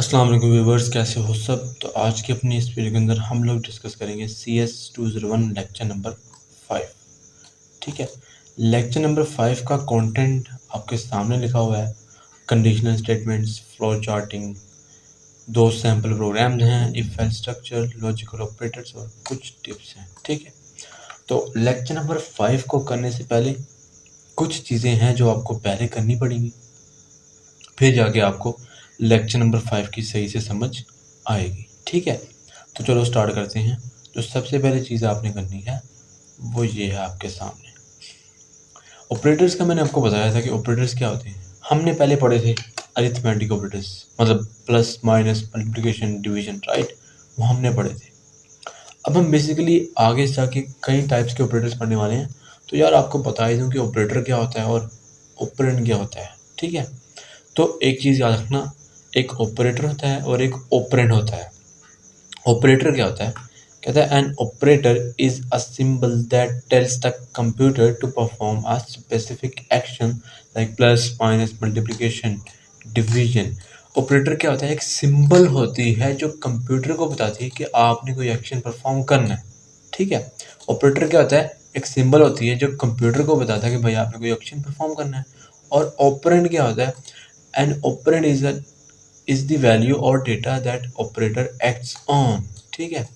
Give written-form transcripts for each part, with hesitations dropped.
अस्सलाम वालेकुम व्यूवर्स, कैसे हो सब। तो आज की अपनी इस वीडियो के अंदर हम लोग डिस्कस करेंगे CS201 लेक्चर नंबर 5। ठीक है, लेक्चर नंबर 5 का कंटेंट आपके सामने लिखा हुआ है। कंडीशनल स्टेटमेंट्स, फ्लो चार्टिंग, दो सैम्पल प्रोग्राम्स हैं, if else structure, logical operators और कुछ टिप्स हैं। ठीक है, तो लेक्चर नंबर 5 को करने से पहले कुछ चीज़ें हैं जो आपको पहले करनी पड़ेंगी, फिर जाके आपको लेक्चर नंबर 5 की सही से समझ आएगी। ठीक है, तो चलो स्टार्ट करते हैं। तो सबसे पहले चीज़ आपने करनी है वो ये है आपके सामने। ऑपरेटर्स का मैंने आपको बताया था कि ऑपरेटर्स क्या होते हैं। हमने पहले पढ़े थे अरिथमेटिक ऑपरेटर्स, मतलब plus minus multiplication division, right, वो हमने पढ़े थे। अब हम बेसिकली आगे जाके कई टाइप्स के ऑपरेटर्स पढ़ने वाले हैं। तो यार आपको बता ही दूँ कि ऑपरेटर क्या होता है और ऑपरेंड क्या होता है। ठीक है, तो एक चीज़ याद रखना, एक ऑपरेटर होता है और एक ऑपरेंड होता है। ऑपरेटर क्या होता है? कहता है an operator is a symbol that tells the computer to perform a specific action like plus minus multiplication division. Operator क्या होता है? एक सिंबल होती है जो कंप्यूटर को बताती है कि आपने कोई एक्शन परफॉर्म करना है। ठीक है, ऑपरेटर क्या होता है? एक सिंबल होती है जो कंप्यूटर को बताता है कि भाई आपने कोई एक्शन परफॉर्म करना है। और ऑपरेंड क्या होता है? An operand is the value और data that operator acts on. ठीक है,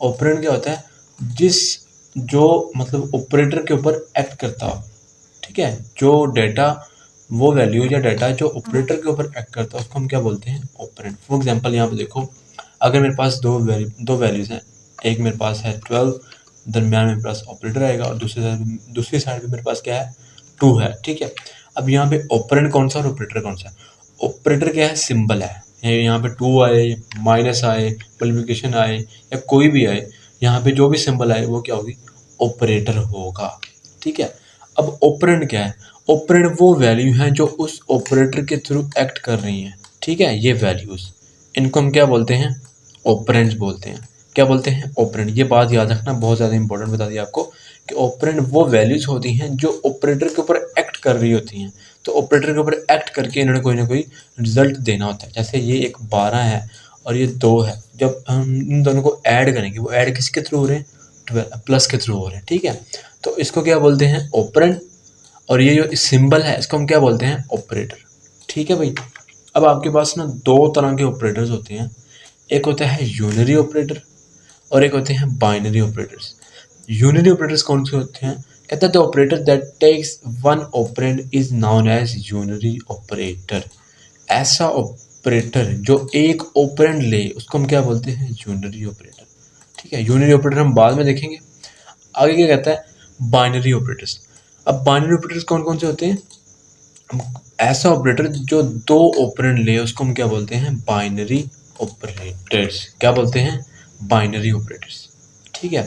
ऑपरेंड क्या होता है? जिस जो मतलब ऑपरेटर के ऊपर एक्ट करता हो। ठीक है, जो डेटा, वो वैल्यू या डेटा जो ऑपरेटर के ऊपर एक्ट करता है उसको हम क्या बोलते हैं? ऑपरेंड। फॉर एग्जांपल यहाँ पे देखो, अगर मेरे पास दो वैल्यूज हैं, एक मेरे पास है 12, दरम्यान मेरे पास ऑपरेटर आएगा और दूसरी साइड पे मेरे पास क्या है? 2 है। ठीक है, अब यहाँ पे ऑपरेंड कौन सा और ऑपरेटर कौन सा है? ऑपरेटर क्या है? सिंबल है। यहाँ पे 2 आए, माइनस आए, मल्टीप्लिकेशन आए या कोई भी आए, यहाँ पे जो भी सिंबल आए वो क्या होगी? ऑपरेटर होगा। ठीक है, अब ऑपरेंड क्या है? ऑपरेंड वो वैल्यू है जो उस ऑपरेटर के थ्रू एक्ट कर रही हैं। ठीक है, ये वैल्यूज, इनको हम क्या बोलते हैं? ऑपरेंड्स बोलते हैं। क्या बोलते हैं? ऑपरेंड। ये बात याद रखना, बहुत ज़्यादा इंपॉर्टेंट बता दिया आपको कि ऑपरेंड वो वैल्यूज होती हैं जो ऑपरेटर के ऊपर एक्ट कर रही होती हैं। तो ऑपरेटर के ऊपर एक्ट करके इन्होंने कोई ना कोई रिजल्ट देना होता है। जैसे ये एक 12 है और ये 2 है, जब हम इन दोनों को ऐड करेंगे, वो ऐड किसके थ्रू हो रहे हैं? 12 प्लस के थ्रू हो रहे हैं। ठीक है, तो इसको क्या बोलते हैं? ऑपरेंड। और ये जो सिंबल है इसको हम क्या बोलते हैं? ऑपरेटर। ठीक है भाई, अब आपके पास ना दो तरह के ऑपरेटर्स होते हैं। एक होता है यूनरी ऑपरेटर और एक होते हैं बाइनरी ऑपरेटर्स। यूनरी ऑपरेटर्स कौन से होते हैं? कहता है the operator that takes one operand is known as unary operator. ऐसा ऑपरेटर जो एक ऑपरेंड ले उसको हम क्या बोलते हैं? Unary operator. ठीक है, यूनरी ऑपरेटर हम बाद में देखेंगे। आगे क्या कहता है? Binary operators. अब बाइनरी ऑपरेटर्स कौन कौन से होते हैं? ऐसा ऑपरेटर जो दो ऑपरेंड ले उसको हम क्या बोलते हैं? Binary operators. क्या बोलते हैं? Binary operators. ठीक है,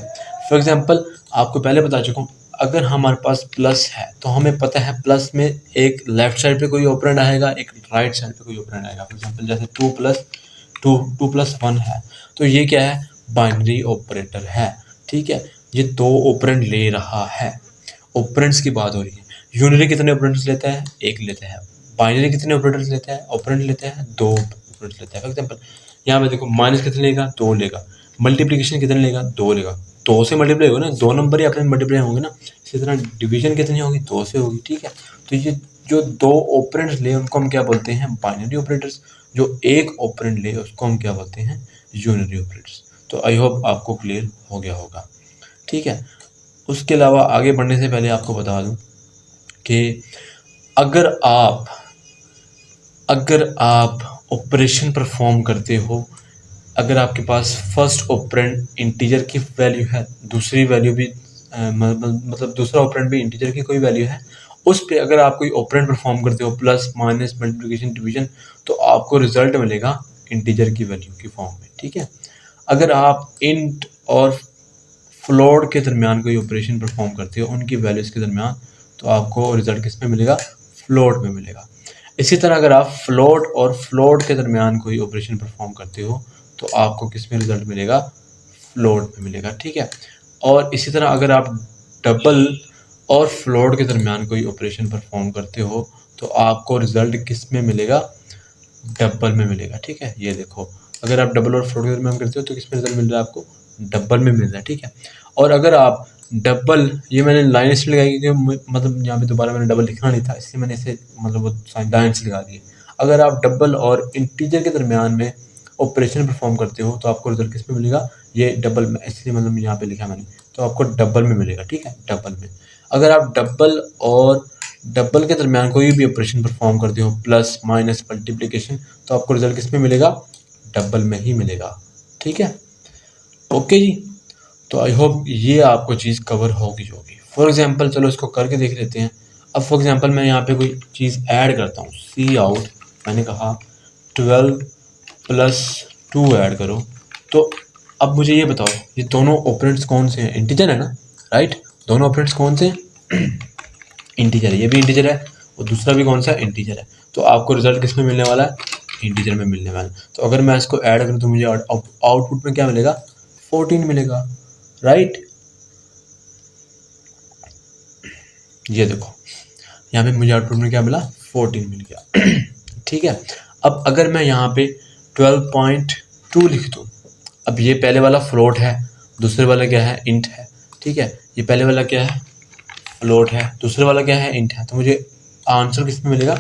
फॉर एग्जांपल आपको पहले बता चुका हूँ, अगर हमारे पास प्लस है तो हमें पता है प्लस में एक लेफ्ट साइड पे कोई ऑपरेंड आएगा, एक राइट साइड पे कोई ऑपरेंड आएगा। फॉर एग्जांपल जैसे 2+1 है, तो ये क्या है? बाइनरी ऑपरेटर है। ठीक है, ये दो ऑपरेंड ले रहा है। ऑपरेंड्स की बात हो रही है। यूनरी कितने ऑपरेंड्स लेता है? एक लेता है। बाइनरी कितने ऑपरेटर्स लेता है? ऑपरेंड लेता है, दो ऑपरेंड्स लेता है। फॉर एग्जांपल यहाँ पे देखो, माइनस कितने लेगा? 2 लेगा। मल्टीप्लिकेशन कितने लेगा? 2 लेगा। 2 से मल्टीप्लाई होगा ना, 2 नंबर ही अपने मल्टीप्लाई होंगे ना। इसी तरह डिवीजन कितनी होगी? 2 से होगी। ठीक है, तो ये जो दो ऑपरेंड्स ले उनको हम क्या बोलते हैं? Binary operators. जो एक ऑपरेंड ले उसको हम क्या बोलते हैं? Unary operators. तो आई होप आपको क्लियर हो गया होगा। ठीक है, उसके अलावा आगे बढ़ने से पहले आपको बता दूं कि अगर आप ऑपरेशन परफॉर्म करते हो, अगर आपके पास फर्स्ट ऑपरेंड इंटीजर की वैल्यू है, दूसरी वैल्यू भी मतलब दूसरा ऑपरेंड भी इंटीजर की कोई वैल्यू है, उस पे अगर आप कोई ऑपरेंड परफॉर्म करते हो, प्लस माइनस मल्टीप्लिकेशन डिवीजन, तो आपको रिजल्ट मिलेगा इंटीजर की वैल्यू की फॉर्म में। ठीक है, अगर आप इंट और फ्लोट के दरमियान कोई ऑपरेशन परफॉर्म करते हो उनकी वैल्यूज़ के दरमियान, तो आपको रिजल्ट किस में मिलेगा? फ्लोट में मिलेगा। इसी तरह अगर आप फ्लोट और फ्लोट के दरमियान कोई ऑपरेशन परफॉर्म करते हो तो आपको किस में रिजल्ट मिलेगा? फ्लोट में मिलेगा। ठीक है, और इसी तरह अगर आप डबल और फ्लोट के दरमियान कोई ऑपरेशन परफॉर्म करते हो तो आपको रिजल्ट किस में मिलेगा? डबल में मिलेगा। ठीक है, ये देखो, अगर आप डबल और फ्लोट के दरमियान करते हो तो किस में रिजल्ट मिल रहा है आपको, डबल में मिल रहा है। ठीक है, और अगर आप डबल, ये मैंने लाइन इसलिए लगाई क्योंकि मतलब यहाँ पे दोबारा मैंने डबल लिखना नहीं था, इसलिए मैंने इसे मतलब वो लाइन से लगा दी। अगर आप डबल और इंटीजर के दरमियान में ऑपरेशन परफॉर्म करते हो तो आपको रिजल्ट किस में मिलेगा, ये डबल में, इसलिए मतलब यहाँ पे लिखा मैंने, तो आपको डबल में मिलेगा। ठीक है, डबल में। अगर आप डबल और डबल के दरमियान कोई भी ऑपरेशन परफॉर्म करते हो, प्लस माइनस मल्टीप्लिकेशन, तो आपको रिजल्ट किस में मिलेगा, डबल में ही मिलेगा। ठीक है, ओके जी। तो आई होप ये आपको चीज़ कवर होगी। फॉर एग्जांपल चलो इसको करके देख लेते हैं। अब फॉर एग्जांपल मैं यहाँ पे कोई चीज़ ऐड करता हूँ, सी आउट, मैंने कहा 12 प्लस 2 ऐड करो, तो अब मुझे ये बताओ ये दोनों ऑपरेंड्स कौन से हैं, इंटीजर है ना, राइट, दोनों ऑपरेंड्स कौन से हैं इंटीजर है, ये भी इंटीजर है और दूसरा भी कौन सा है, इंटीजर है। तो आपको रिजल्ट किस में मिलने वाला है, इंटीजर में मिलने वाला है। तो अगर मैं इसको ऐड करूँ तो मुझे आउटपुट में क्या मिलेगा, 14 मिलेगा, राइट। ये देखो यहाँ पे मुझे आउटपुट में क्या मिला, 14 मिल गया। ठीक है, अब अगर मैं यहाँ पे 12.2 लिख दूँ, अब ये पहले वाला फ्लोट है, दूसरे वाला क्या है, इंट है। ठीक है, ये पहले वाला क्या है, फ्लोट है, दूसरे वाला क्या है, इंट है, तो मुझे आंसर किस में मिलेगा,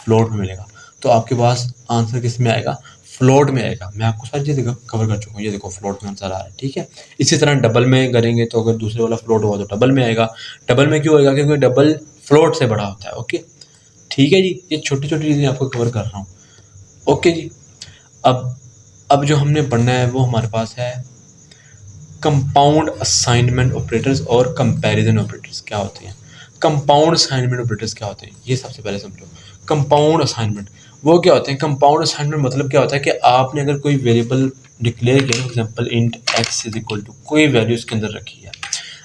फ्लोट में मिलेगा। तो आपके पास आंसर किस में आएगा, फ्लोट में आएगा। मैं आपको सारी चीज़ें कवर कर चुका हूँ, ये देखो फ्लोट में आंसर आ रहा है। ठीक है, इसी तरह डबल में करेंगे तो अगर दूसरे वाला फ्लोट हुआ तो डबल में आएगा। डबल में क्यों आएगा, क्योंकि डबल फ्लोट से बड़ा होता है। ओके, ठीक है जी, ये छोटी छोटी चीज़ें आपको कवर कर रहा हूँ। ओके जी, अब जो हमने पढ़ना है वो हमारे पास है कंपाउंड असाइनमेंट ऑपरेटर्स और कंपैरिजन ऑपरेटर्स क्या होते हैं। कंपाउंड असाइनमेंट ऑपरेटर्स क्या होते हैं, ये सबसे पहले समझो। कंपाउंड असाइनमेंट वो क्या होते हैं, कंपाउंड असाइनमेंट मतलब क्या होता है कि आपने अगर कोई वेरिएबल डिक्लेयर किया, for example int x is equal to कोई वैल्यू इसके अंदर रखी है,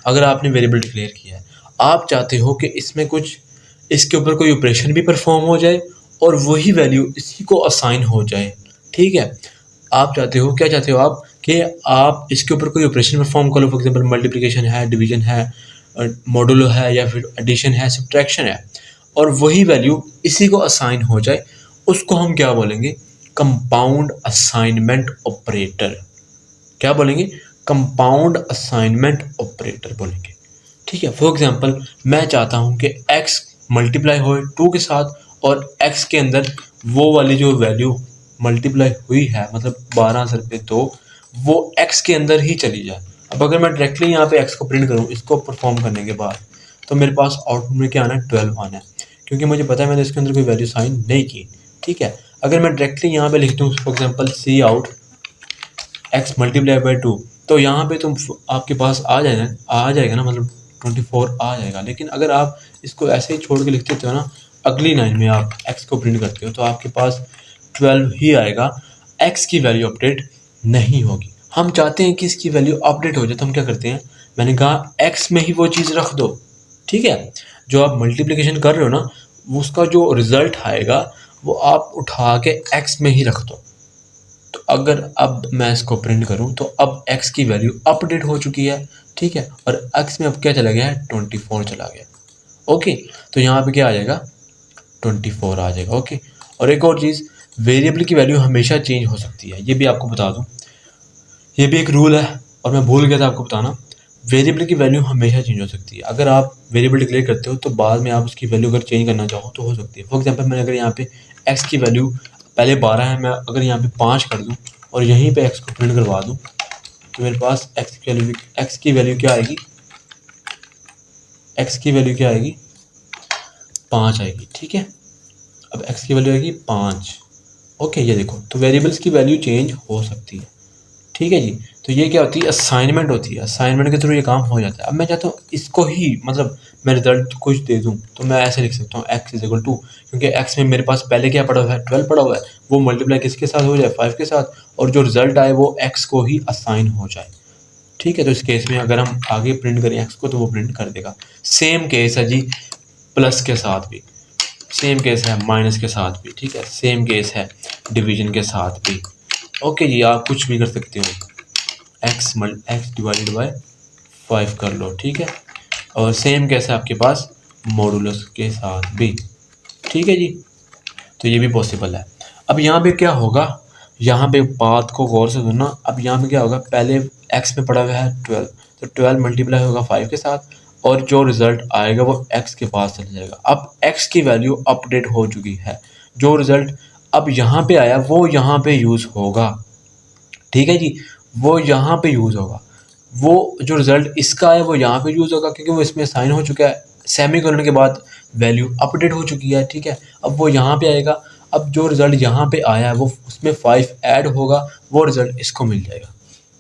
अगर आपने वेरिएबल डिक्लेयर किया है, आप चाहते हो कि इसमें कुछ इसके ऊपर कोई ऑपरेशन भी परफॉर्म हो जाए और वही वैल्यू इसी को असाइन हो जाए। ठीक है, आप चाहते हो, क्या चाहते हो आप, कि आप इसके ऊपर कोई ऑपरेशन परफॉर्म करो, फॉर एग्जांपल मल्टीप्लिकेशन है, डिवीजन है, मॉडुलो है, या फिर एडिशन है, सब्ट्रैक्शन है, और वही वैल्यू इसी को असाइन हो जाए, उसको हम क्या बोलेंगे, कंपाउंड असाइनमेंट ऑपरेटर। क्या बोलेंगे, कंपाउंड असाइनमेंट ऑपरेटर बोलेंगे। ठीक है, फॉर एग्जांपल मैं चाहता हूं कि x मल्टीप्लाई हो 2 के साथ और x के अंदर वो वाली जो वैल्यू मल्टीप्लाई हुई है, मतलब 12 से रुपये 2, वो x के अंदर ही चली जाए। अब अगर मैं डायरेक्टली यहाँ पे x को प्रिंट करूँ इसको परफॉर्म करने के बाद, तो मेरे पास आउटपुट में क्या आना है, 12 आना है, क्योंकि मुझे पता है मैंने इसके अंदर कोई वैल्यू साइन नहीं की। ठीक है, अगर मैं डायरेक्टली यहाँ पे लिख दूँ for example cout x multiply by 2, तो यहाँ पे तुम आपके पास आ जाएगा ना, मतलब 24 आ जाएगा। लेकिन अगर आप इसको ऐसे ही छोड़ के लिख देते हो ना, अगली लाइन में आप x को प्रिंट करते हो तो आपके पास 12 ही आएगा, x की वैल्यू अपडेट नहीं होगी। हम चाहते हैं कि इसकी वैल्यू अपडेट हो जाए, तो हम क्या करते हैं, मैंने कहा x में ही वो चीज़ रख दो। ठीक है, जो आप मल्टीप्लिकेशन कर रहे हो ना, उसका जो रिजल्ट आएगा वो आप उठा के x में ही रख दो। तो अगर अब मैं इसको प्रिंट करूं तो अब x की वैल्यू अपडेट हो चुकी है। ठीक है, और x में अब क्या चला गया है, 24 चला गया। ओके, तो यहाँ पे क्या आ जाएगा, 24 आ जाएगा। ओके, और एक और चीज़, वेरिएबल की वैल्यू हमेशा चेंज हो सकती है, ये भी आपको बता दूं, ये भी एक रूल है और मैं भूल गया था आपको बताना। वेरिएबल की वैल्यू हमेशा चेंज हो सकती है। अगर आप वेरिएबल डिक्लेयर करते हो तो बाद में आप उसकी वैल्यू अगर चेंज करना चाहो तो हो सकती है। फॉर एग्जांपल मैंने अगर यहाँ पे x की वैल्यू पहले 12 है, मैं अगर यहाँ पे 5 कर दूँ और यहीं पे x को प्रिंट करवा दूँ तो मेरे पास x की वैल्यू क्या आएगी, x की वैल्यू क्या आएगी, 5 आएगी। ठीक है, अब x की वैल्यू आएगी 5। ओके, ये देखो, तो वेरिएबल्स की वैल्यू चेंज हो सकती है। ठीक है जी, तो ये क्या होती है, असाइनमेंट होती है, असाइनमेंट के थ्रू ये काम हो जाता है। अब मैं चाहता हूँ इसको ही, मतलब मैं रिजल्ट कुछ दे दूँ, तो मैं ऐसे लिख सकता हूँ x इज इक्वल टू, क्योंकि x में मेरे पास पहले क्या पड़ा हुआ है, 12 पड़ा हुआ है, वो मल्टीप्लाई किसके साथ हो जाए, 5 के साथ, और जो रिजल्ट आए वो x को ही असाइन हो जाए। ठीक है, तो इस केस में अगर हम आगे प्रिंट करें x को तो वो प्रिंट कर देगा। सेम केस है जी प्लस के साथ भी, सेम केस है माइनस के साथ भी। ठीक है, सेम केस है डिवीजन के साथ भी। ओके जी, आप कुछ भी कर सकते हो, x डिवाइडेड बाय 5 कर लो। ठीक है, और सेम कैसे आपके पास मॉडुलस के साथ भी। ठीक है जी, तो ये भी पॉसिबल है। अब यहाँ पे क्या होगा, यहाँ पे बात को गौर से सुनना। अब यहाँ पे क्या होगा, पहले x में पड़ा हुआ है 12, तो 12 मल्टीप्लाई होगा 5 के साथ और जो रिजल्ट आएगा वो x के पास चला जाएगा। अब x की वैल्यू अपडेट हो चुकी है, जो रिजल्ट अब यहाँ पे आया वो यहाँ पे यूज़ होगा, ठीक है जी, वो यहाँ पे यूज़ होगा। वो जो रिज़ल्ट इसका है वो यहाँ पे यूज़ होगा क्योंकि वो इसमें साइन हो चुका है, सेमीकोलन के बाद वैल्यू अपडेट हो चुकी है, ठीक है। अब वो यहाँ पे आएगा, अब जो रिज़ल्ट यहाँ पे आया है वो उसमें 5 ऐड होगा, वो रिज़ल्ट इसको मिल जाएगा,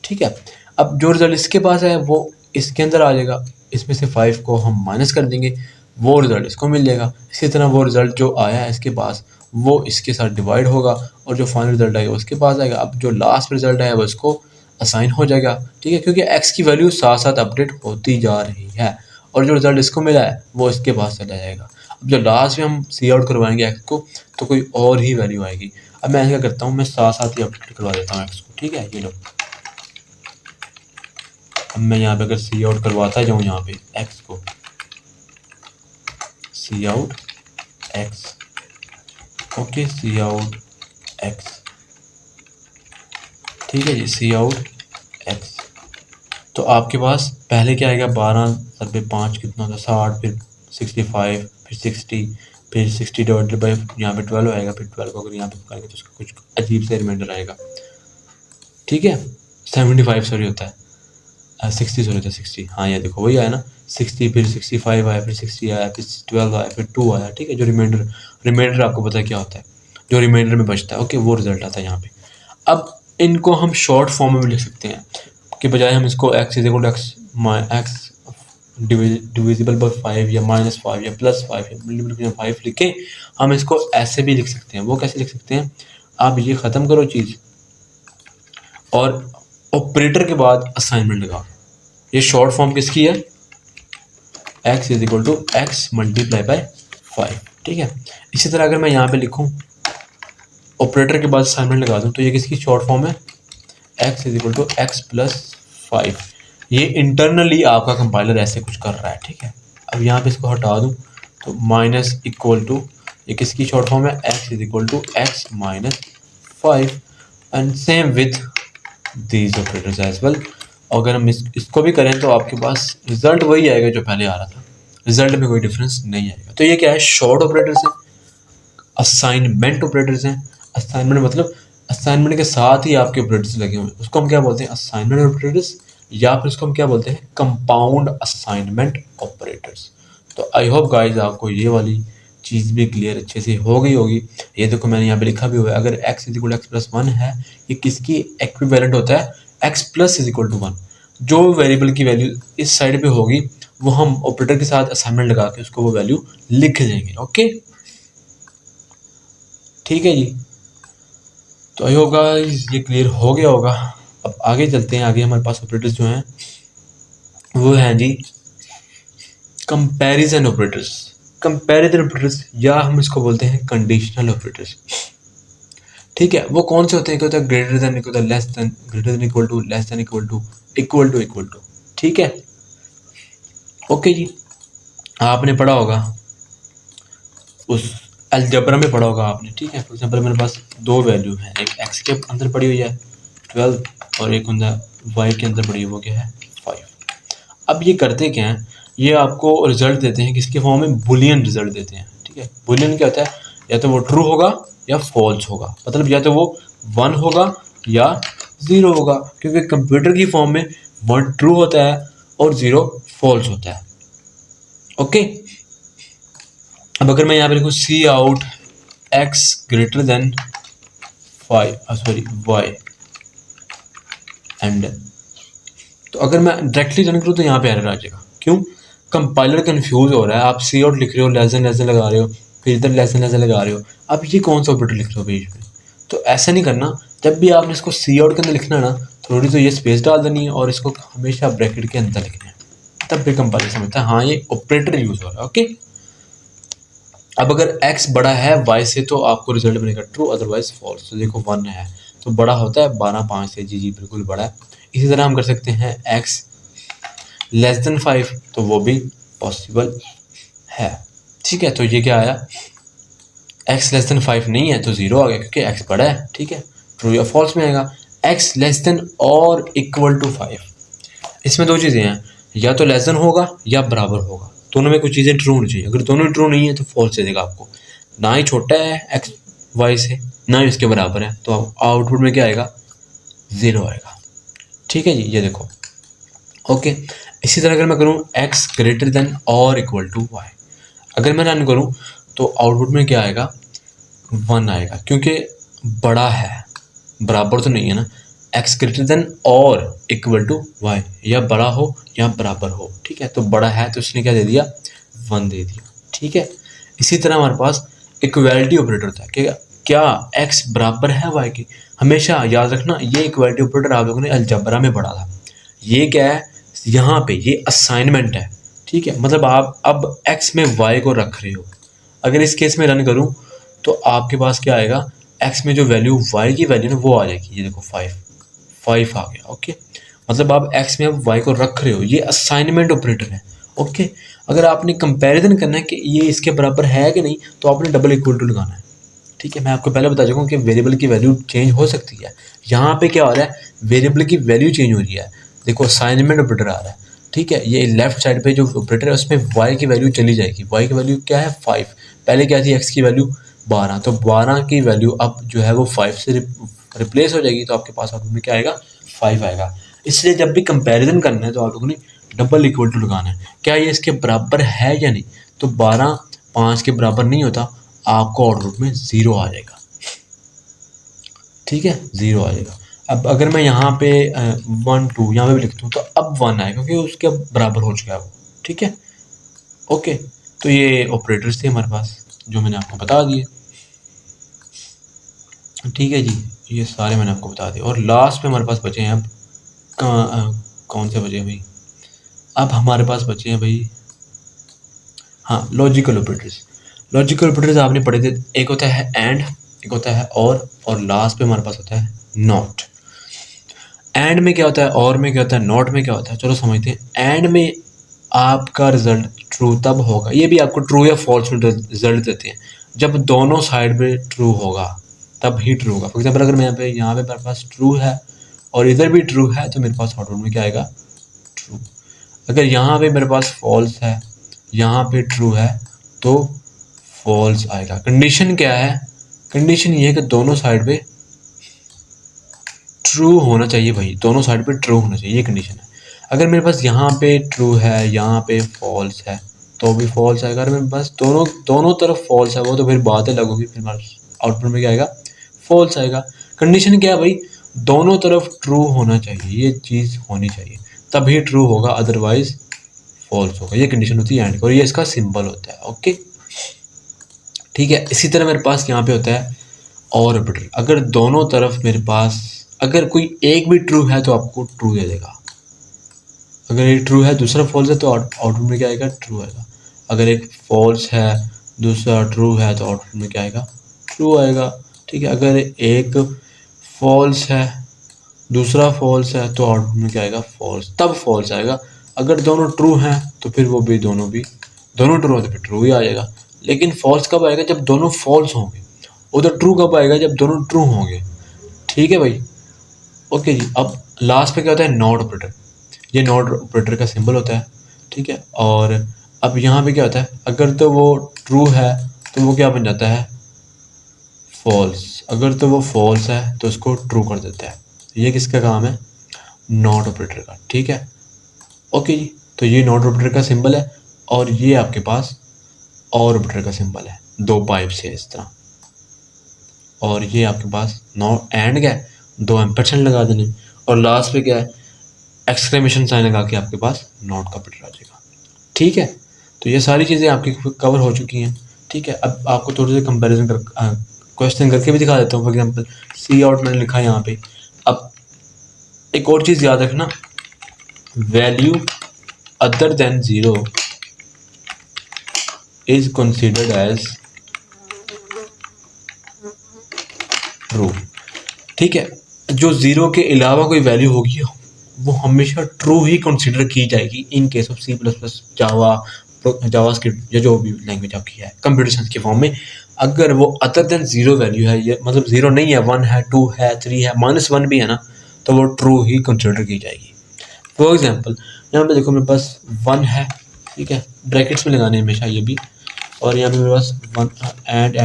ठीक है। अब जो रिज़ल्ट इसके पास है वो इसके अंदर आ जाएगा, इसमें से 5 को हम माइनस कर देंगे, वो रिज़ल्ट इसको मिल जाएगा। इसी तरह वो रिज़ल्ट जो आया है इसके पास वो इसके साथ डिवाइड होगा और जो फाइनल रिज़ल्ट आएगा उसके पास आएगा। अब जो लास्ट रिज़ल्ट है वो इसको असाइन हो जाएगा, ठीक है, क्योंकि x की वैल्यू साथ साथ अपडेट होती जा रही है और जो रिज़ल्ट इसको मिला है वो इसके पास चला जाएगा। अब जो लास्ट में हम सी आउट करवाएंगे x को तो कोई और ही वैल्यू आएगी। अब मैं क्या करता हूँ, मैं साथ साथ ही अपडेट करवा देता हूँ x को, ठीक है। ये लो, अब मैं यहाँ पे अगर सी आउट करवाता जाऊँ यहाँ पे x को, सी आउट x, ओके, सी आउट x, ठीक है जी, सी आउट x, तो आपके पास पहले क्या आएगा, 12 × 5 कितना होता है 60, फिर 65, फिर 60, फिर 60 डिवाइडेड बाई यहाँ पे 12 आएगा, फिर 12 को अगर यहाँ पे करेंगे तो उसका कुछ अजीब से रिमाइंडर आएगा, ठीक है। 75 सॉरी होता है, 60 सॉरी होता है 60, हाँ ये देखो वही आया ना, 60, फिर 65 आया, फिर 60 आया, फिर 12 आया, फिर 2 आया, ठीक है। जो रिमाइंडर आपको पता है क्या होता है, जो रिमाइंडर में बचता है, ओके, वो रिजल्ट आता है यहाँ पे। अब इनको हम शॉर्ट फॉर्म में भी लिख सकते हैं कि बजाय हम इसको x डिविजिबल बाई 5 या -5 या +5 या मल्टीप्लिकेशन 5 लिख के हम इसको ऐसे भी लिख सकते हैं। वो कैसे लिख सकते हैं, आप ये ख़त्म करो चीज़ और ऑपरेटर के बाद असाइनमेंट लगाओ। ये शॉर्ट फॉर्म किसकी है, x = x मल्टीप्लाई बाई 5, ठीक है। इसी तरह अगर मैं यहाँ पे लिखूँ ऑपरेटर के बाद असाइनमेंट लगा दूँ तो ये किसकी शॉर्ट फॉर्म है, x = x + 5। ये इंटरनली आपका कंपाइलर ऐसे कुछ कर रहा है, ठीक है। अब यहाँ पे इसको हटा दूँ तो माइनस इक्वल टू, ये किसकी शॉर्ट फॉर्म है, x = x - 5 and same with these operators as well. अगर हम इसको भी करें तो आपके पास रिजल्ट वही आएगा जो पहले आ रहा था, रिजल्ट में कोई डिफरेंस नहीं आएगा। तो ये क्या है, शॉर्ट ऑपरेटर्स हैं, असाइनमेंट ऑपरेटर्स हैं। असाइनमेंट मतलब असाइनमेंट के साथ ही आपके ऑपरेटर्स लगे हुए हैं, उसको हम क्या बोलते हैं, असाइनमेंट ऑपरेटर्स, या फिर उसको हम क्या बोलते हैं, कंपाउंड असाइनमेंट ऑपरेटर्स। तो आई होप गाइज आपको ये वाली चीज़ भी क्लियर अच्छे से हो गई होगी। ये देखो मैंने यहाँ पे लिखा भी हुआ है, अगर x = x + 1 है, ये किसकी इक्विवेलेंट होता है, x + 1। जो वेरिएबल की वैल्यू इस साइड पे होगी वो हम ऑपरेटर के साथ असाइनमेंट लगा के उसको वो वैल्यू लिख देंगे, ओके, ठीक है जी। तो आई होप गाइस ये क्लियर हो गया होगा। अब आगे चलते हैं, आगे हमारे पास ऑपरेटर्स जो हैं वो हैं जी कंपैरिजन ऑपरेटर्स। कंपैरिजन ऑपरेटर्स या हम इसको बोलते हैं कंडीशनल ऑपरेटर्स, ठीक है। वो कौन से होते हैं, क्या होता है, ग्रेटर देन, एक होता है less than, greater than equal to, less than equal to, equal to, ठीक है, ओके जी। आपने पढ़ा होगा उस अलजेब्रा में पढ़ा होगा आपने, ठीक है। फॉर एग्जांपल मेरे पास दो वैल्यू है, एक x के अंदर पड़ी हुई है 12 और एक अंदर y के अंदर पड़ी हुई वो क्या है 5। अब ये करते क्या हैं, ये आपको रिजल्ट देते हैं किसके फॉर्म में, बुलियन रिजल्ट देते हैं, ठीक है। बुलियन क्या होता है, या तो वो ट्रू होगा या फॉल्स होगा, मतलब या तो वो 1 होगा या 0 होगा, क्योंकि कंप्यूटर की फॉर्म में 1 ट्रू होता है और 0 फॉल्स होता है, ओके। अब अगर मैं यहाँ पे लिखूँ cout x greater than 5 sorry y and, तो अगर मैं डायरेक्टली रन करूँ तो यहाँ पे एरर आ जाएगा, क्यों, कंपाइलर कंफ्यूज हो रहा है। आप सी आउट लिख रहे हो, लेस देन लगा रहे हो, फिर इधर लेस देन लगा रहे हो, आप ये कौन सा ऑपरेटर लिख रहे हो पेज पे। तो ऐसा नहीं करना, जब भी आपने इसको सी आउट के अंदर लिखना है ना, थोड़ी तो ये स्पेस डाल देनी है और इसको हमेशा ब्रैकेट के अंदर लिखना है, तब भी कंपाइलर समझता है हाँ ये ऑपरेटर यूज हो रहा है, ओके। अब अगर x बड़ा है y से तो आपको रिजल्ट बनेगा ट्रू, अदरवाइज फॉल्स। तो देखो 1 है तो बड़ा होता है 12/5 से, जी बिल्कुल बड़ा है। इसी तरह हम कर सकते हैं x लेस देन 5, तो वो भी पॉसिबल है, ठीक है। तो ये क्या आया, एक्स लेस देन 5 नहीं है तो 0 आ गया क्योंकि एक्स बड़ा है, ठीक है, ट्रू या फॉल्स में आएगा। एक्स लेस देन और इक्वल टू 5, इसमें दो चीज़ें हैं, या तो लेस देन होगा या बराबर होगा, दोनों में कुछ चीज़ें ट्रू होनी चाहिए। अगर दोनों ट्रू नहीं है तो फॉल्स दे देगा आपको, ना ही छोटा है एक्स वाई से ना ही इसके बराबर है, तो आउटपुट में क्या आएगा, 0 आएगा। ठीक है जी, ये देखो ओके। इसी तरह अगर मैं करूँ एक्स ग्रेटर देन और इक्वल टू वाई, अगर मैं रन करूँ तो आउटपुट में क्या आएगा, 1 आएगा, क्योंकि बड़ा है, बराबर तो नहीं है ना। एक्स ग्रेटर देन और इक्वल टू वाई, या बड़ा हो या बराबर हो, ठीक है, तो बड़ा है तो इसने क्या दे दिया, 1 दे दिया, ठीक है। इसी तरह हमारे पास इक्वलिटी ऑपरेटर होता है कि क्या एक्स बराबर है वाई के। हमेशा याद रखना ये इक्वलिटी ऑपरेटर आप लोगों ने अलजबरा में पढ़ा था। ये क्या है, यहाँ पे ये असाइनमेंट है, ठीक है, मतलब आप अब एक्स में वाई को रख रहे हो। अगर इस केस में रन करूँ तो आपके पास क्या आएगा, एक्स में जो वैल्यू वाई की वैल्यू ना वो आ जाएगी, ये देखो 5 आ गया, ओके। मतलब आप एक्स में अब वाई को रख रहे हो, ये असाइनमेंट ऑपरेटर है, ओके। अगर आपने कंपैरिजन करना है कि ये इसके बराबर है कि नहीं तो आपने डबल इक्वल टू लगाना है, ठीक है। मैं आपको पहले बता चुका हूँ कि वेरिएबल की वैल्यू चेंज हो सकती है। यहाँ पे क्या हो रहा है, वेरिएबल की वैल्यू चेंज हो रही है, देखो असाइनमेंट ऑपरेटर आ रहा है, ठीक है। ये लेफ्ट साइड पे जो ऑपरेटर है उसमें वाई की वैल्यू चली जाएगी। वाई की वैल्यू क्या है, 5, पहले क्या थी एक्स की वैल्यू 12, तो 12 की वैल्यू अब जो है वो 5 से रिप्लेस हो जाएगी, तो आपके पास आउटपुट में क्या आएगा, 5 आएगा। इसलिए जब भी कंपैरिजन करना है तो आप लोगों ने डबल इक्वल टू लगाना है, क्या ये इसके बराबर है या नहीं, तो 12 5 के बराबर नहीं होता, आपको आउटपुट में 0 आ जाएगा, ठीक है, 0 आ जाएगा। अब अगर मैं यहाँ पे 1 2 यहाँ पे भी लिखता हूँ तो अब 1 आएगा क्योंकि उसके अब बराबर हो चुका है वो, ठीक है, ओके। तो ये ऑपरेटर्स थे हमारे पास जो मैंने आपको बता दिए, ठीक है जी, ये सारे मैंने आपको बता दिए। और लास्ट पे हमारे पास बचे हैं अब कौन से बचे हैं भाई, अब हमारे पास बचे हैं भाई, हाँ, लॉजिकल ऑपरेटर्स। लॉजिकल ऑपरेटर्स आपने पढ़े थे, एक होता है एंड, एक होता है और लास्ट पे हमारे पास होता है नॉट। एंड में क्या होता है, और में क्या होता है, नॉट में क्या होता है, चलो समझते हैं। एंड में आपका रिजल्ट ट्रू तब होगा, ये भी आपको ट्रू या फॉल्स में रिजल्ट देते हैं, जब दोनों साइड पे ट्रू होगा तब ही ट्रू होगा। फॉर एग्जाम्पल अगर मैं यहाँ पे मेरे पास ट्रू है और इधर भी ट्रू है तो मेरे पास आउटपुट में क्या आएगा, ट्रू। अगर यहाँ पे मेरे पास फॉल्स है, यहाँ पे ट्रू है तो फॉल्स आएगा। कंडीशन क्या है, कंडीशन ये है कि दोनों साइड पे ट्रू होना चाहिए भाई, दोनों साइड पे ट्रू होना चाहिए, ये कंडीशन है। अगर मेरे पास यहाँ पे ट्रू है, यहाँ पे फॉल्स है तो भी फॉल्स आएगा। अगर मेरे पास दोनों तरफ फॉल्स है वो तो फिर बातें लगोगी, फिर आउटपुट में क्या आएगा, फॉल्स आएगा। कंडीशन क्या है भाई, दोनों तरफ ट्रू होना चाहिए, ये चीज़ होनी चाहिए तभी ट्रू होगा, अदरवाइज फॉल्स होगा। ये कंडीशन होती है एंड की और ये इसका सिंबल होता है, ओके, ठीक है। इसी तरह मेरे पास यहाँ पे होता है और ऑपरेटर। अगर दोनों तरफ मेरे पास अगर कोई एक भी ट्रू है तो आपको ट्रू दे देगा, अगर एक ट्रू है दूसरा फॉल्स है तो आउटपुट में क्या आएगा, ट्रू आएगा। अगर एक फॉल्स है दूसरा ट्रू है तो आउटपुट में क्या आएगा, ट्रू आएगा, ठीक है। अगर एक फॉल्स है दूसरा फॉल्स है तो आउटपुट में क्या आएगा, फॉल्स, तब फॉल्स आएगा। अगर दोनों ट्रू हैं तो फिर वो भी दोनों ट्रू हो तो फिर ट्रू ही आ जाएगा। लेकिन फॉल्स कब आएगा, जब दोनों फॉल्स होंगे। उधर ट्रू कब आएगा, जब दोनों ट्रू होंगे, ठीक है भाई, ओके जी। अब लास्ट पे क्या होता है, नॉट ऑपरेटर। ये नॉट ऑपरेटर का सिंबल होता है, ठीक है। और अब यहाँ पे क्या होता है, अगर तो वो ट्रू है तो वो क्या बन जाता है, फॉल्स। अगर तो वो फॉल्स है तो उसको ट्रू कर देता है। ये किसका काम है, नॉट ऑपरेटर का, ठीक है, ओके जी। तो ये नॉट ऑपरेटर का सिंबल है और ये आपके पास और ऑपरेटर का सिंबल है, दो पाइप से इस तरह। और ये आपके पास नॉट एंड क्या है, 2 एम्परसेंड लगा देने और लास्ट पे क्या है, एक्सक्लेमेशन साइन लगा के आपके पास नॉट का ऑपरेटर आ जाएगा, ठीक है। तो ये सारी चीज़ें आपकी कवर हो चुकी हैं, ठीक है। अब आपको थोड़ी सी कंपैरिजन कर क्वेश्चन करके भी दिखा देता हूँ। फॉर एग्जांपल सी आउट मैंने लिखा है यहाँ पे। अब एक और चीज़ याद रखना, value other than 0 is considered as true, ठीक है। जो 0 के अलावा कोई वैल्यू होगी वो हमेशा ट्रू ही कंसिडर की जाएगी in case of C++, Java script या जो भी लैंग्वेज आपकी है कंप्यूटर साइंस के फॉर्म में। अगर वो अदर देन ज़ीरो वैल्यू है, ये मतलब ज़ीरो नहीं है, 1 है, 2 है, 3 है, -1 भी है ना, तो वो ट्रू ही कंसिडर की जाएगी। फॉर एग्जांपल यहाँ पे देखो मेरे पास 1 है, ठीक है, ब्रैकेट्स में लगाने हमेशा ये भी, और यहाँ पे मेरे पास 1 एंड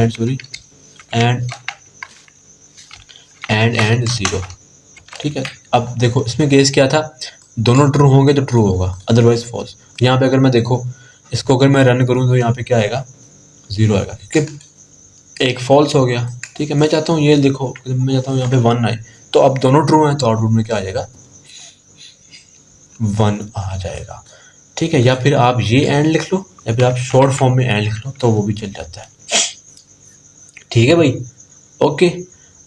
0, ठीक है। अब देखो इसमें केस क्या था, दोनों ट्रू होंगे तो ट्रू होगा, अदरवाइज फॉल्स। यहाँ पे अगर मैं देखो इसको अगर मैं रन करूँ तो यहाँ पे क्या आएगा, 0 आएगा, क्योंकि एक फॉल्स हो गया, ठीक है। मैं चाहता हूँ ये देखो, मैं चाहता हूँ यहाँ पे 1 आए, तो अब दोनों ट्रू हैं तो आउटपुट में क्या आ जाएगा, 1 आ जाएगा, ठीक है। या फिर आप ये एंड लिख लो, या फिर आप शॉर्ट फॉर्म में एंड लिख लो, तो वो भी चल जाता है, ठीक है भाई, ओके।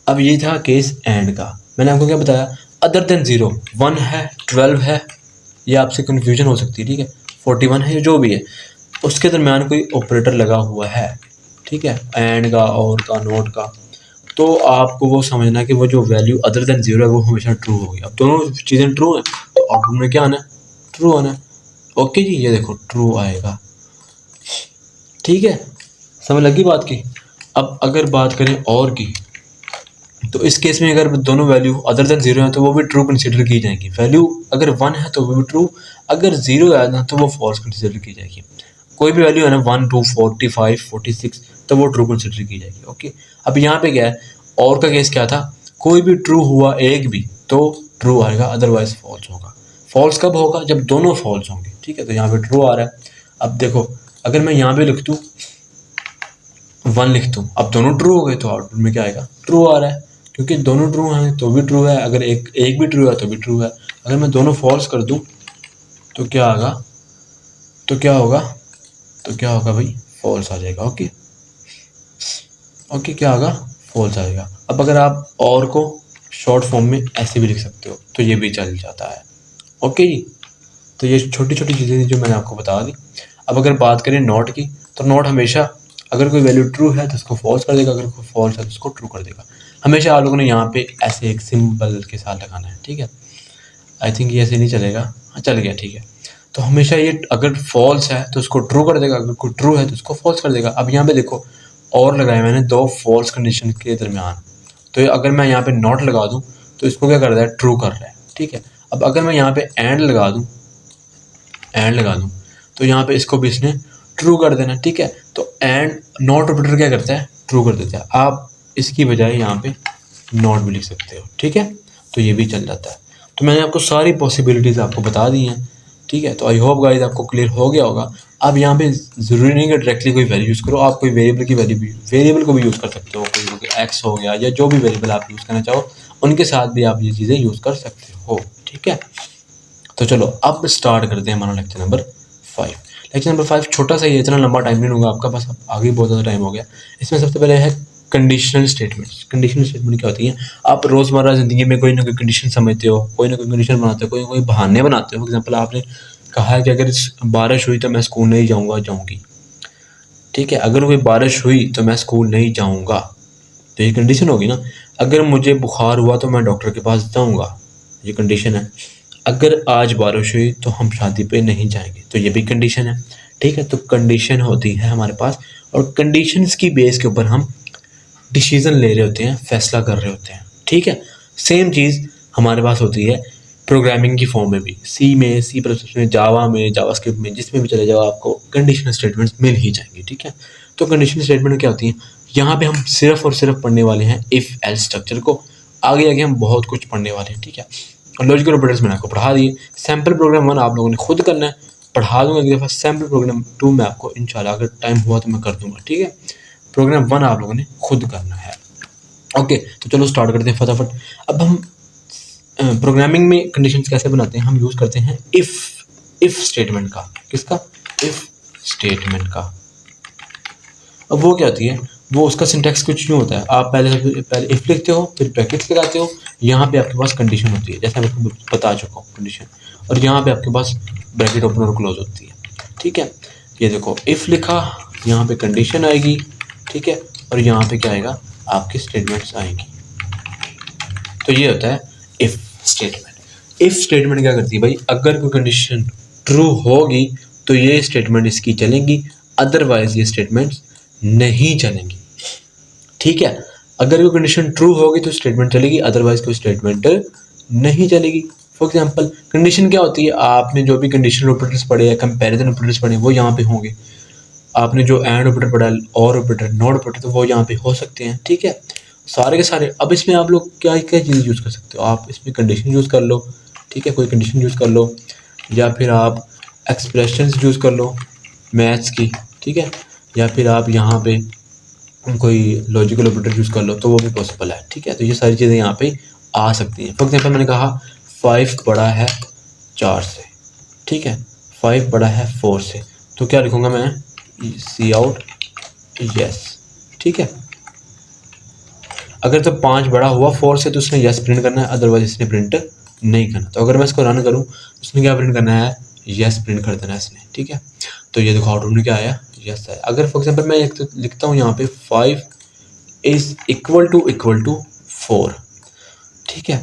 अब ये था केस एंड का, मैंने आपको क्या बताया, अदर देन 0, 1 है, 12 है, ये आपसे कन्फ्यूजन हो सकती है, ठीक है, 41 है, जो भी है, उसके दरम्यान कोई ऑपरेटर लगा हुआ है, ठीक है, एंड का, और का, नोट का, तो आपको वो समझना कि वो जो वैल्यू अदर देन 0 है वो हमेशा ट्रू होगी। अब दोनों चीज़ें ट्रू हैं तो आउटपुट में क्या आना है, ट्रू आना है, ओके जी। ये देखो ट्रू आएगा, ठीक है, समझ लगी बात की। अब अगर बात करें और की, तो इस केस में अगर दोनों वैल्यू अदर देन 0 है तो वो भी ट्रू कंसीडर की जाएगी। वैल्यू अगर 1 है तो वो भी ट्रू, अगर 0 है ना तो वो फॉल्स कंसीडर की जाएगी। कोई भी वैल्यू है ना 1, 2, 45, 46, तो वो ट्रू कंसीडर की जाएगी, ओके। अब यहाँ पे क्या है, और का केस क्या था, कोई भी ट्रू हुआ एक भी तो ट्रू आएगा, अदरवाइज फॉल्स होगा। फॉल्स कब होगा, जब दोनों फॉल्स होंगे, ठीक है। तो यहाँ पे ट्रू आ रहा है। अब देखो अगर मैं यहाँ पे लिख दूँ 1 लिख दूँ, अब दोनों ट्रू हो गए तो आउटपुट में क्या आएगा, ट्रू आ रहा है, क्योंकि दोनों ट्रू हैं तो भी ट्रू है, अगर एक भी ट्रू है तो भी ट्रू है। अगर मैं दोनों फॉल्स कर दूं तो क्या आएगा, तो क्या होगा भाई, फॉल्स आ जाएगा, ओके ओके, क्या आएगा, फॉल्स आएगा। अब अगर आप और को शॉर्ट फॉर्म में ऐसे भी लिख सकते हो तो ये भी चल जाता है, ओके जी। तो ये छोटी छोटी चीज़ें जो मैंने आपको बता दी। अब अगर बात करें नॉट की, तो नॉट हमेशा अगर कोई वैल्यू ट्रू है तो उसको फॉल्स कर देगा, अगर कोई फॉल्स है तो उसको ट्रू कर देगा। हमेशा आप लोगों ने यहाँ पे ऐसे एक सिंबल के साथ लगाना है, ठीक है। आई थिंक ये ऐसे नहीं चलेगा, हाँ चल गया, ठीक है। तो हमेशा ये अगर फॉल्स है तो उसको ट्रू कर देगा, अगर कोई ट्रू है तो उसको फॉल्स कर देगा। अब यहाँ पे देखो और लगाया मैंने दो फॉल्स कंडीशन के दरमियान, तो अगर मैं यहाँ पे नॉट लगा दूँ तो इसको क्या कर रहा है, ट्रू कर रहा है, ठीक है। अब अगर मैं यहाँ पे एंड लगा दूँ तो यहाँ पे इसको भी इसने ट्रू कर देना, ठीक है। तो एंड नॉट ऑपरेटर क्या करता है, ट्रू कर देता है। आप इसकी बजाय यहाँ पे नॉट भी लिख सकते हो, ठीक है, तो ये भी चल जाता है। तो मैंने आपको सारी पॉसिबिलिटीज़ आपको बता दी हैं, ठीक है। तो आई होप गाइस आपको क्लियर हो गया होगा। अब यहाँ पे ज़रूरी नहीं कि डायरेक्टली कोई वैल्यू यूज़ करो, आप कोई वेरिएबल को भी यूज़ कर सकते हो, कोई एक्स हो गया या जो भी वेरिएबल आप यूज़ करना चाहो उनके साथ भी आप ये चीज़ें यूज़ कर सकते हो, ठीक है। तो चलो अब स्टार्ट करते हैं हमारा लेक्चर नंबर 5। लेक्चर नंबर 5 छोटा सा ही है, इतना लंबा टाइम नहीं होगा आपका, बस आगे बहुत ज़्यादा टाइम हो गया। इसमें सबसे पहले है कंडीशनल स्टेटमेंट्स। कंडीशनल स्टेटमेंट क्या होती है, आप रोज़मर्रा ज़िंदगी में कोई ना कोई कंडीशन समझते हो, कोई ना कोई कंडीशन बनाते हो, कोई बहाने बनाते हो। फॉर एग्जाम्पल आपने कहा है कि अगर बारिश हुई तो मैं स्कूल नहीं जाऊँगी, ठीक है। अगर कोई बारिश हुई तो मैं स्कूल नहीं जाऊँगा, तो ये कंडीशन होगी ना। अगर मुझे बुखार हुआ तो मैं डॉक्टर के पास जाऊँगा, ये कंडीशन है। अगर आज बारिश हुई तो हम शादी पे नहीं जाएंगे, तो ये भी कंडीशन है, ठीक है। तो कंडीशन होती है हमारे पास, और कंडीशंस की बेस के ऊपर हम डिसीजन ले रहे होते हैं, फैसला कर रहे होते हैं, ठीक है। सेम चीज़ हमारे पास होती है प्रोग्रामिंग की फॉर्म में भी, सी में, सी प्लस में, जावा में, जावास्क्रिप्ट में, जिसमें भी चले जाओ आपको कंडीशनल स्टेटमेंट्स मिल ही जाएंगे, ठीक है। तो कंडीशनल स्टेटमेंट क्या होती है, यहाँ पे हम सिर्फ और सिर्फ पढ़ने वाले हैं इफ़ एल्स स्ट्रक्चर को। आगे आगे हम बहुत कुछ पढ़ने वाले हैं, ठीक है। और लॉजिकल ऑपरेटर्स मैंने आपको पढ़ा दिए। सैम्पल प्रोग्राम 1 आप लोगों ने खुद करना है, पढ़ा दूंगा एक दफ़ा। सैम्पल प्रोग्राम 2 मैं आपको इंशाल्लाह अगर टाइम हुआ तो मैं कर दूंगा, ठीक है। प्रोग्राम 1 आप लोगों ने खुद करना है, ओके। तो चलो स्टार्ट करते हैं फटाफट। अब हम प्रोग्रामिंग में कंडीशंस कैसे बनाते हैं, हम यूज़ करते हैं इफ़ स्टेटमेंट का। किसका, इफ़ स्टेटमेंट का। अब वो क्या होती है, वो उसका सिंटैक्स कुछ यूँ होता है, आप पहले इफ़ लिखते हो, फिर ब्रैकेट्स लगाते हो, यहाँ पे आपके पास कंडीशन होती है, जैसे मैं आपको बता चुका हूँ कंडीशन, और यहाँ पे आपके पास ब्रैकेट ओपन और क्लोज होती है, ठीक है। ये देखो इफ़ लिखा, यहाँ पे कंडीशन आएगी, ठीक है, और यहाँ पे क्या आएगा, आपकी स्टेटमेंट्स आएंगी। तो ये होता है इफ़ स्टेटमेंट। इफ़ स्टेटमेंट क्या करती है भाई, अगर कोई कंडीशन ट्रू होगी तो ये स्टेटमेंट इसकी चलेंगी, अदरवाइज ये स्टेटमेंट्स नहीं चलेंगी। ठीक है। अगर वो कंडीशन ट्रू होगी तो स्टेटमेंट चलेगी, अदरवाइज कोई स्टेटमेंट नहीं चलेगी। फॉर एग्जांपल कंडीशन क्या होती है, आपने जो भी कंडीशनल ऑपरेटर्स पढ़े या कंपैरिजन ऑपरेटर्स पढ़े वो यहाँ पे होंगे। आपने जो एंड ऑपरेटर पढ़ा, और ऑपरेटर, नॉट ऑपरेटर, तो वो यहाँ पे हो सकते हैं। ठीक है, सारे के सारे। अब इसमें आप लोग क्या क्या चीज़ यूज़ कर सकते हो, आप इसमें कंडीशन यूज़ कर लो। ठीक है, कोई कंडीशन यूज़ कर लो, या फिर आप एक्सप्रेशंस यूज़ कर लो मैथ्स की। ठीक है, या फिर आप यहाँ पे कोई लॉजिकल ऑपरेटर यूज़ कर लो, तो वो भी पॉसिबल है। ठीक है, तो ये सारी चीज़ें यहाँ पे आ सकती हैं। फॉर एग्जाम्पल मैंने कहा 5 बड़ा है 4 से। ठीक है, 5 बड़ा है 4 से, तो क्या लिखूँगा मैं, सी आउट यस। ठीक है, अगर तो 5 बड़ा हुआ 4 से तो उसने यस प्रिंट करना है, अदरवाइज इसने प्रिंट नहीं करना। तो अगर मैं इसको रन करूँ उसने क्या प्रिंट करना है, यस प्रिंट कर देना है इसने। ठीक है, तो ये देखो आउटपुट में क्या आया, यस आया। अगर फॉर एग्जांपल मैं लिखता हूँ यहाँ पे 5 इज इक्वल टू 4। ठीक है,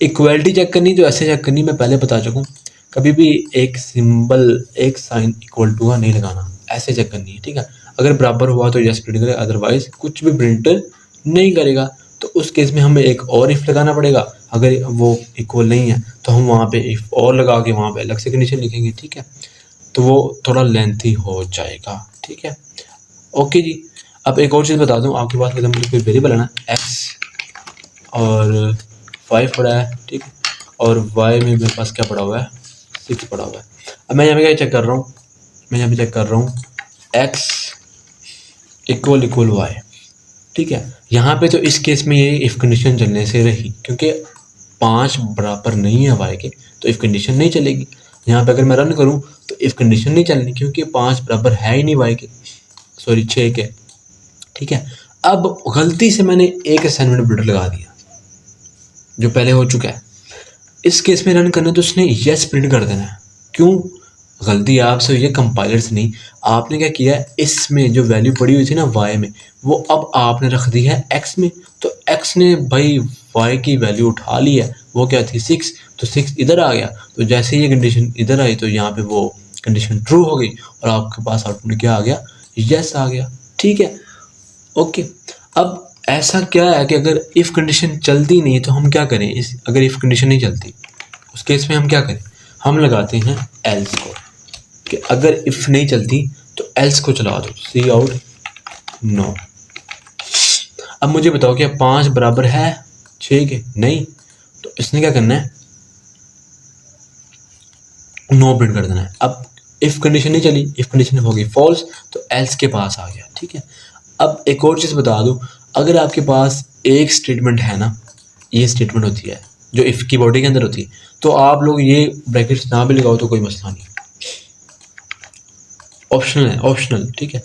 इक्वलिटी चेक करनी तो ऐसे चेक करनी, मैं पहले बता चुका हूँ, कभी भी एक सिंबल, एक साइन इक्वल टू का नहीं लगाना, ऐसे चेक करनी है। ठीक है, अगर बराबर हुआ तो यस प्रिंट करेगा, अदरवाइज कुछ भी प्रिंट नहीं करेगा। तो उस केस में हमें एक और इफ लगाना पड़ेगा। अगर वो इक्वल नहीं है तो हम वहाँ पे इफ और लगा के वहाँ पे अलग से कंडीशन लिखेंगे। ठीक है, तो वो थोड़ा लेंथी हो जाएगा। ठीक है, ओके जी। अब एक और चीज़ बता दूँ, आपके पास एग्जाम्पल कोई वेरिएबल है ना, एक्स और 5 पड़ा है। ठीक है, और वाई में मेरे पास क्या पड़ा हुआ है, 6 पड़ा हुआ है। अब मैं यहाँ पे क्या चेक कर रहा हूँ, मैं यहाँ पे चेक कर रहा हूँ एक्स इक्वल वाई। ठीक है, यहाँ पे तो इस केस में ये इफ़ कंडीशन चलने से रही, क्योंकि 5 बराबर नहीं है वाई के, तो इफ़ कंडीशन नहीं चलेगी। यहाँ पे अगर मैं रन करूँ तो इफ़ कंडीशन नहीं चलनी, क्योंकि 5 बराबर है ही नहीं वाई के, सॉरी 6 के। ठीक है, अब गलती से मैंने एक असाइनमेंट ऑपरेटर लगा दिया जो पहले हो चुका है। इस केस में रन करना तो उसने यस प्रिंट कर देना है। क्यों, गलती आपसे हुई है, कंपाइलर से नहीं। आपने क्या किया है, इसमें जो वैल्यू पड़ी हुई थी ना वाई में, वो अब आपने रख दी है एक्स में। तो एक्स ने भाई वाई की वैल्यू उठा ली है, वो क्या थी 6, तो 6 इधर आ गया। तो जैसे ही ये कंडीशन इधर आई तो यहाँ पे वो कंडीशन ट्रू हो गई और आपके पास आउटपुट क्या आ गया, यस आ गया। ठीक है, ओके। अब ऐसा क्या है कि अगर इफ़ कंडीशन चलती नहीं तो हम क्या करें, अगर इफ़ कंडीशन नहीं चलती उस केस में हम क्या करें, हम लगाते हैं एल्स को, कि अगर इफ़ नहीं चलती तो एल्स को चला दो, सी आउट नो। अब मुझे बताओ क्या 5 बराबर है 6 के, नहीं, तो इसने क्या करना है, नो प्रिंट कर देना है। अब इफ़ कंडीशन नहीं चली, इफ़ कंडीशन हो गई फॉल्स, तो एल्स के पास आ गया। ठीक है, अब एक और चीज़ बता दूं, अगर आपके पास एक स्टेटमेंट है ना, ये स्टेटमेंट होती है जो इफ़ की बॉडी के अंदर होती है, तो आप लोग ये ब्रैकेट्स ना भी लगाओ तो कोई मसला नहीं, ऑप्शनल है, ऑप्शनल। ठीक है,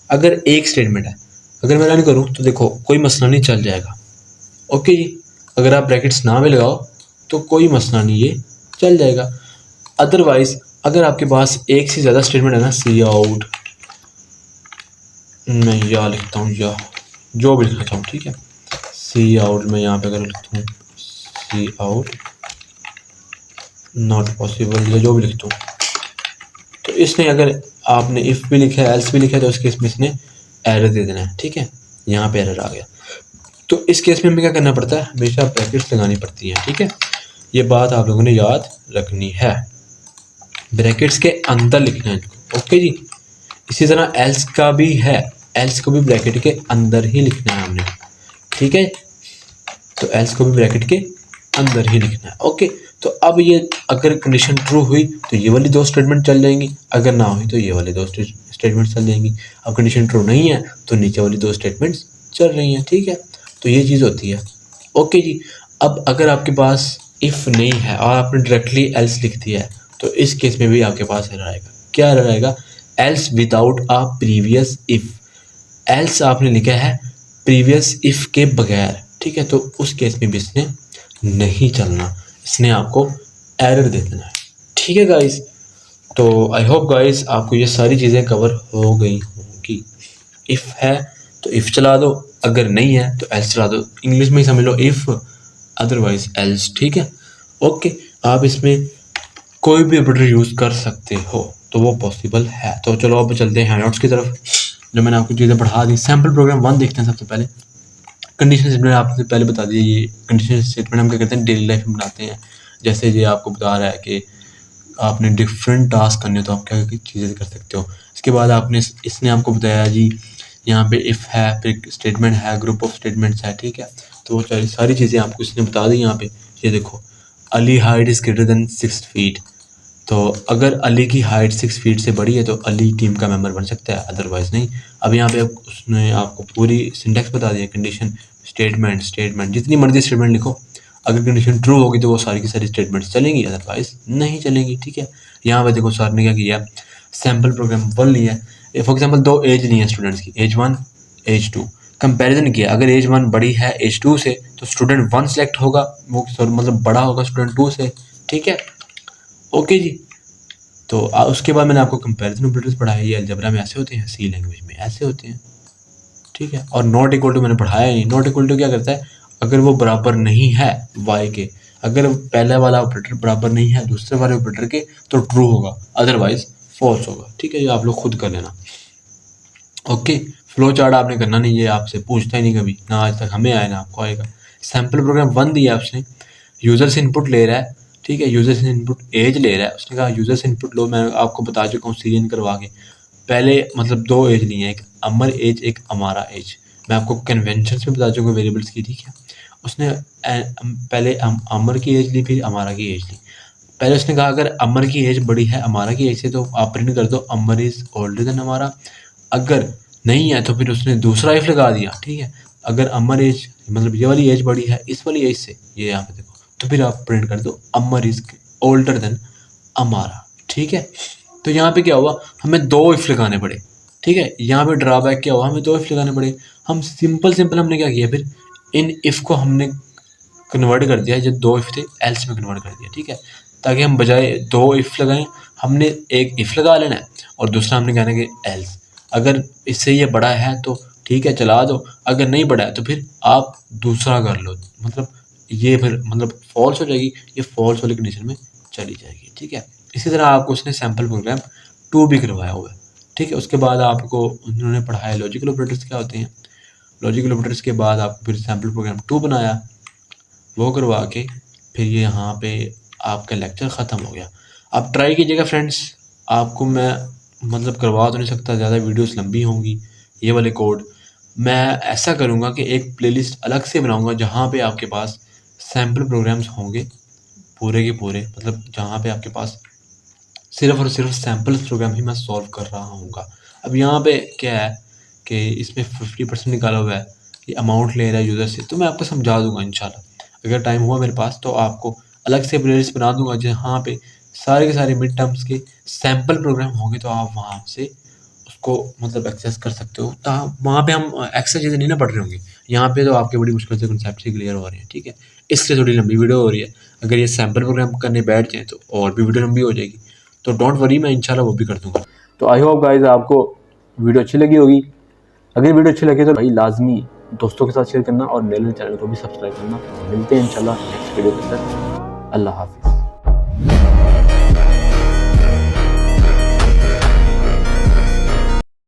अगर एक स्टेटमेंट है, अगर मैं रन करूं तो देखो कोई मसला नहीं, चल जाएगा। ओके जी, अगर आप ब्रैकेट्स ना भी लगाओ तो कोई मसला नहीं, ये चल जाएगा। अदरवाइज अगर आपके पास एक से ज़्यादा स्टेटमेंट है ना, सी आउट, मैं या लिखता हूँ, या जो भी लिखता हूँ, ठीक है, सी आउट, मैं यहाँ पे अगर लिखता हूँ सी आउट नॉट पॉसिबल, या जो भी लिखता हूँ, तो इसने अगर आपने इफ़ भी लिखा है एल्स भी लिखा है तो उस केस में इसने एरर दे देना है। ठीक है, यहाँ पे एरर आ गया, तो इस केस में हमें क्या करना पड़ता है, हमेशा ब्रैकेट्स लगानी पड़ती हैं। ठीक है, ये बात आप लोगों ने याद रखनी है, ब्रैकेट्स के अंदर लिखना है इनको। ओके जी, इसी तरह एल्स का भी है, एल्स को भी ब्रैकेट के अंदर ही लिखना है हमने। ठीक है, तो एल्स को भी ब्रैकेट के अंदर ही लिखना है। ओके, तो अब ये अगर कंडीशन ट्रू हुई तो ये वाली 2 स्टेटमेंट चल जाएंगी, अगर ना हुई तो ये वाली 2 स्टेटमेंट चल जाएंगी। अब कंडीशन ट्रू नहीं है तो नीचे वाली 2 स्टेटमेंट्स चल रही हैं। ठीक है, तो ये चीज़ होती है। ओके जी, अब अगर आपके पास इफ़ नहीं है और आपने डायरेक्टली एल्स लिख दिया है तो इस केस में भी आपके पास एरर आएगा। क्या एरर आएगा, else without a previous if, else आपने लिखा है प्रीवियस इफ़ के बगैर। ठीक है, तो उस केस में भी इसने नहीं चलना, इसने आपको एरर दे देना है। ठीक है गाइस, तो आई होप गाइस आपको ये सारी चीज़ें कवर हो गई होंगी। इफ़ है तो इफ़ चला दो, अगर नहीं है तो एल्स चला दो, इंग्लिश में ही समझ लो इफ़, अदरवाइज एल्स। ठीक है, ओके, आप इसमें कोई भी ऑपरेटर यूज़ कर सकते हो तो वो पॉसिबल है। तो चलो अब चलते हैं हैंडआउट्स की तरफ, जो मैंने आपको चीज़ें पढ़ा दी। सैम्पल प्रोग्राम 1 देखते हैं सबसे पहले। कंडीशनल स्टेटमेंट आपने पहले बता दिया, ये कंडीशनल स्टेटमेंट हम क्या करते हैं डेली लाइफ में बनाते हैं। जैसे ये आपको बता रहा है कि आपने डिफरेंट टास्क करने हो तो आप क्या क्या चीज़ें कर सकते हो। इसके बाद आपने इसने आपको बताया जी यहाँ पे इफ़ है, फिर स्टेटमेंट है, ग्रुप ऑफ स्टेटमेंट्स है, ठीक है। तो वो सारी चीज़ें आपको इसने बता दी। यहाँ पे ये देखो, Ali height is greater than 6 feet. तो अगर अली की हाइट 6 फीट से बड़ी है तो अली टीम का मेंबर बन सकता है, अदरवाइज़ नहीं। अब यहाँ पे उसने आपको पूरी सिंटैक्स बता दिया, कंडीशन, स्टेटमेंट जितनी मर्जी स्टेटमेंट लिखो, अगर कंडीशन ट्रू होगी तो वो सारी की सारी स्टेटमेंट्स चलेंगी, अदरवाइज नहीं चलेंगी, ठीक है। यहाँ पे देखो सर ने क्या किया, सैम्पल प्रोग्राम 1 लिया है, फॉर एग्जाम्पल 2 एज ली है स्टूडेंट्स की, एज 1 एज 2, कंपैरिजन किया। अगर एज 1 बड़ी है एज 2 से तो स्टूडेंट 1 सेलेक्ट होगा, वो मतलब बड़ा होगा स्टूडेंट 2 से, ठीक है। ओके जी। तो उसके बाद मैंने आपको कंपैरिजन ऑपरेटर्स पढ़ाए, ये अलजेब्रा में ऐसे होते हैं, सी लैंग्वेज में ऐसे होते हैं, ठीक है। और नॉट इक्वल टू मैंने पढ़ाया नहीं। नॉट इक्वल टू क्या करता है, अगर वो बराबर नहीं है वाई के, अगर पहले वाला ऑपरेटर बराबर नहीं है दूसरे वाले ऑपरेटर के तो ट्रू होगा, अदरवाइज फॉल्स होगा, ठीक है। ये आप लोग खुद कर लेना। ओके, फ्लो चार्ट आपने करना नहीं, ये आपसे पूछता ही नहीं कभी, ना आज तक हमें आया ना आपको आएगा। सैम्पल प्रोग्राम 1 दिया आपने, यूज़र से इनपुट ले रहा है, ठीक है, यूज़र से इनपुट एज ले रहा है। उसने कहा यूज़र से इनपुट लो, मैं आपको बता चुका हूँ सीरियन करवा के। पहले मतलब 2 एज लिए हैं, एक अमर एज एक हमारा एज, मैं आपको कन्वेंशंस में बता चुका हूँ वेरिएबल्स की, ठीक है। उसने पहले अमर की एज ली, फिर हमारा की एज ली। पहले उसने कहा अगर अमर की एज बड़ी है हमारा की एज से तो आप प्रिंट कर दो अमर इज़ ओल्डर देन हमारा। अगर नहीं है तो फिर उसने दूसरा इफ लगा दिया, ठीक है। अगर अमर एज मतलब ये वाली एज बड़ी है इस वाली एज से, ये यहाँ पे देखो, तो फिर आप प्रिंट कर दो अमर इज ओल्डर देन अमारा, ठीक है। तो यहाँ पे क्या हुआ, हमें 2 इफ लगाने पड़े, ठीक है। यहाँ पे ड्रॉबैक क्या हुआ, हमें 2 इफ लगाने पड़े। हम सिंपल हमने क्या किया, फिर इन इफ को हमने कन्वर्ट कर दिया, जो 2 इफ थे एल्स में कन्वर्ट कर दिया, ठीक है। ताकि हम बजाय 2 इफ लगाएं, हमने एक इफ लगा लेना है और दूसरा हमने कहना है कि एल्स। अगर इससे ये बड़ा है तो ठीक है चला दो, अगर नहीं बड़ा है तो फिर आप दूसरा कर लो, मतलब ये फिर मतलब फॉल्स हो जाएगी, ये फॉल्स वाली कंडीशन में चली जाएगी, ठीक है। इसी तरह आपको उसने सैम्पल प्रोग्राम 2 भी करवाया हुआ है, ठीक है। उसके बाद आपको उन्होंने पढ़ाया लॉजिकल ऑपरेटर्स क्या होते हैं। लॉजिकल ऑपरेटर्स के बाद आपको फिर सैम्पल प्रोग्राम 2 बनाया, वो करवा के फिर ये यहाँ पे आपका लेक्चर ख़त्म हो गया। आप ट्राई कीजिएगा फ्रेंड्स, आपको मैं मतलब करवा तो नहीं सकता, ज़्यादा वीडियोस लंबी होंगी। ये वाले कोड मैं ऐसा करूँगा कि एक प्लेलिस्ट अलग से बनाऊँगा जहाँ पे आपके पास सैम्पल प्रोग्राम्स होंगे पूरे के पूरे, मतलब जहाँ पे आपके पास सिर्फ़ और सिर्फ सैम्पल प्रोग्राम ही मैं सॉल्व कर रहा हूँगा। अब यहाँ पे क्या है कि इसमें 50% निकाला हुआ है, ये अमाउंट ले रहा है यूज़र से, तो मैं आपको समझा दूँगा इंशाल्लाह। अगर टाइम हुआ मेरे पास तो आपको अलग से प्लेलिस्ट बना दूँगा जहाँ पे सारे के सारे मिड टर्म्स के सैम्पल प्रोग्राम होंगे, तो आप वहाँ से उसको मतलब एक्सेस कर सकते हो। तो वहाँ पे हम एक्स्ट्रा चीज़ें नहीं ना पढ़ रहे होंगे, यहाँ पे तो आपके बड़ी मुश्किल से कॉन्सेप्ट ही क्लियर हो रहे हैं, ठीक है। इसलिए थोड़ी लंबी वीडियो हो रही है। अगर ये सैम्पल प्रोग्राम करने बैठ जाएँ तो और भी वीडियो लंबी हो जाएगी, तो डोंट वरी, मैं इंशाल्लाह वो भी कर दूँगा। तो आई होप गाइस आपको वीडियो अच्छी लगी होगी। अगर वीडियो अच्छी लगे तो भाई लाजमी दोस्तों के साथ शेयर करना और मेरे चैनल को भी सब्सक्राइब करना। मिलते हैं इंशाल्लाह नेक्स्ट वीडियो के अंदर। अल्लाह हाफिज़।